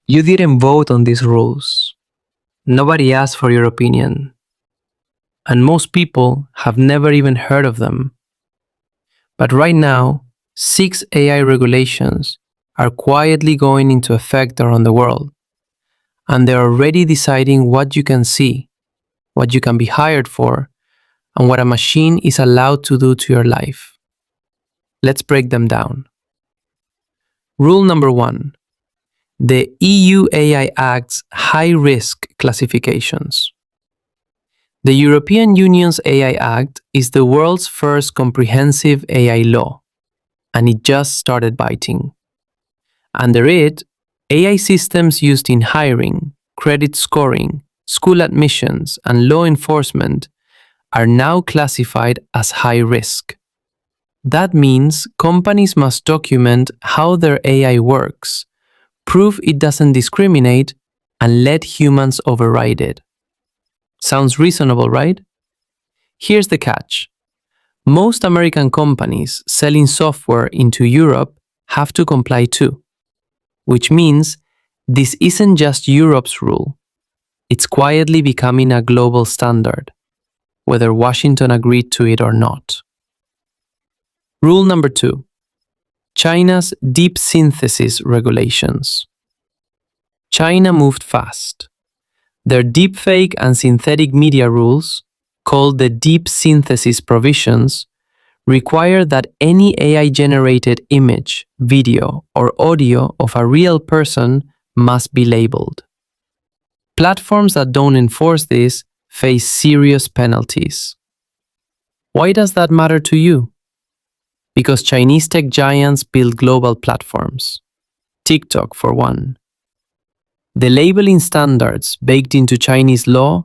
You didn't vote on these rules. Nobody asked for your opinion. And most people have never even heard of them. But right now, 6 AI regulations are quietly going into effect around the world. And they're already deciding what you can see, what you can be hired for, and what a machine is allowed to do to your life. Let's break them down. Rule number 1. The EU AI Act's high-risk classifications. The European Union's AI Act is the world's first comprehensive AI law, and it just started biting. Under it, AI systems used in hiring, credit scoring, school admissions, and law enforcement are now classified as high risk. That means companies must document how their AI works, prove it doesn't discriminate, and let humans override it. Sounds reasonable, right? Here's the catch. Most American companies selling software into Europe have to comply too, which means this isn't just Europe's rule. It's quietly becoming a global standard, whether Washington agreed to it or not. Rule number 2. China's deep synthesis regulations. China moved fast. Their deepfake and synthetic media rules, called the deep synthesis provisions, require that any AI-generated image, video, or audio of a real person must be labeled. Platforms that don't enforce this face serious penalties. Why does that matter to you? Because Chinese tech giants build global platforms. TikTok, for one. The labeling standards baked into Chinese law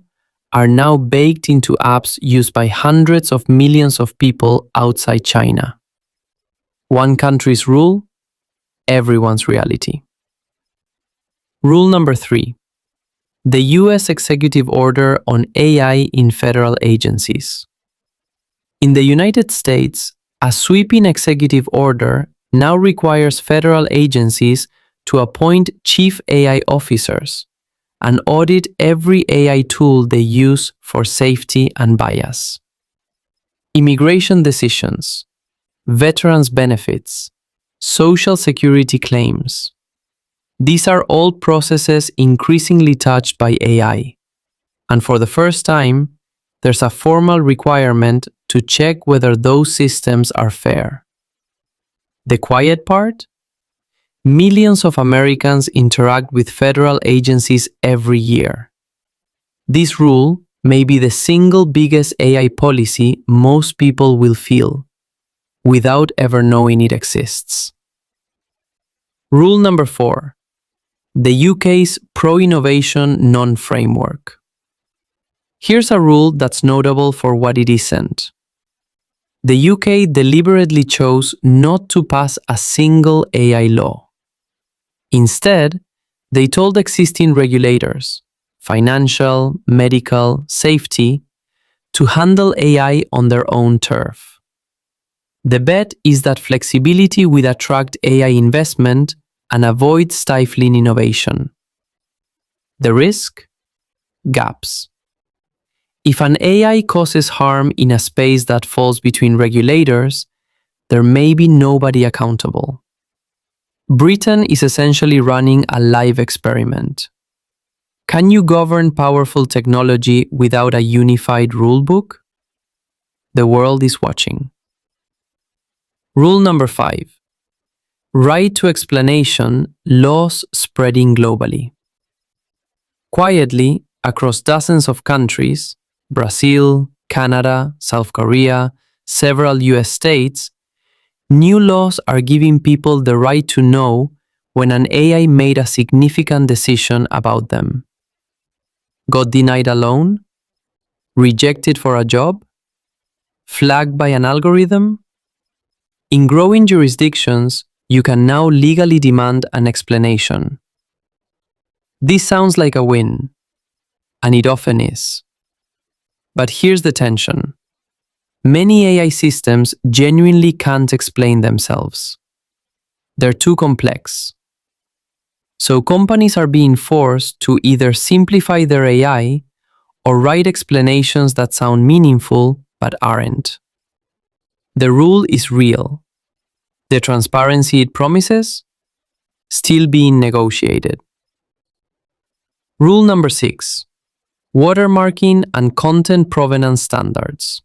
are now baked into apps used by hundreds of millions of people outside China. One country's rule, everyone's reality. Rule number 3. The US Executive Order on AI in Federal Agencies. In the United States, a sweeping executive order now requires federal agencies to appoint chief AI officers and audit every AI tool they use for safety and bias. Immigration decisions, veterans' benefits, social security claims. These are all processes increasingly touched by AI. And for the first time, there's a formal requirement to check whether those systems are fair. The quiet part? Millions of Americans interact with federal agencies every year. This rule may be the single biggest AI policy most people will feel, without ever knowing it exists. Rule number 4. The UK's Pro-Innovation Non-Framework. Here's a rule that's notable for what it isn't. The UK deliberately chose not to pass a single AI law. Instead, they told existing regulators, financial, medical, safety, to handle AI on their own turf. The bet is that flexibility will attract AI investment and avoid stifling innovation. The risk? Gaps. If an AI causes harm in a space that falls between regulators, there may be nobody accountable. Britain is essentially running a live experiment. Can you govern powerful technology without a unified rulebook? The world is watching. Rule number 5. Right to explanation, laws spreading globally. Quietly, across dozens of countries, Brazil, Canada, South Korea, several US states, new laws are giving people the right to know when an AI made a significant decision about them. Got denied a loan? Rejected for a job? Flagged by an algorithm? In growing jurisdictions, you can now legally demand an explanation. This sounds like a win, and it often is. But here's the tension. Many AI systems genuinely can't explain themselves. They're too complex. So companies are being forced to either simplify their AI or write explanations that sound meaningful but aren't. The rule is real. The transparency it promises, still being negotiated. Rule number 6. Watermarking and content provenance standards.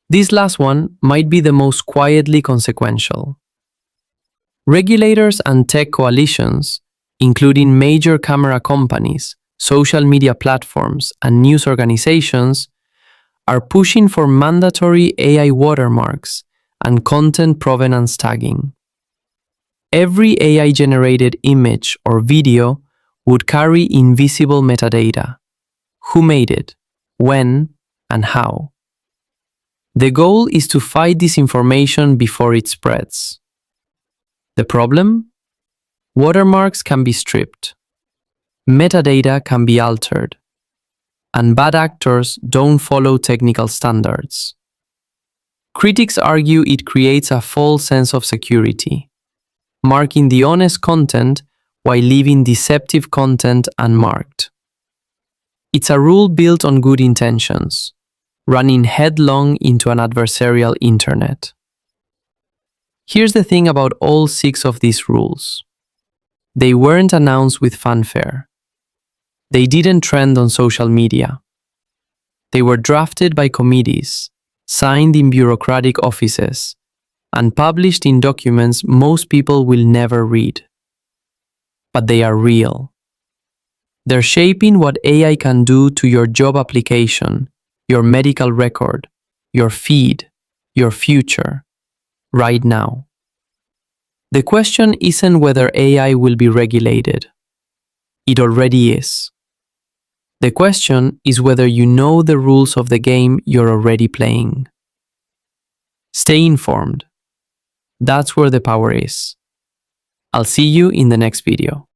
This last one might be the most quietly consequential. Regulators and tech coalitions, including major camera companies, social media platforms, and news organizations, are pushing for mandatory AI watermarks and content provenance tagging. Every AI-generated image or video would carry invisible metadata: who made it, when, and how. The goal is to fight disinformation before it spreads. The problem? Watermarks can be stripped, metadata can be altered, and bad actors don't follow technical standards. Critics argue it creates a false sense of security, marking the honest content while leaving deceptive content unmarked. It's a rule built on good intentions, running headlong into an adversarial internet. Here's the thing about all 6 of these rules. They weren't announced with fanfare. They didn't trend on social media. They were drafted by committees, signed in bureaucratic offices, and published in documents most people will never read. But they are real. They're shaping what AI can do to your job application, your medical record, your feed, your future, right now. The question isn't whether AI will be regulated. It already is. The question is whether you know the rules of the game you're already playing. Stay informed. That's where the power is. I'll see you in the next video.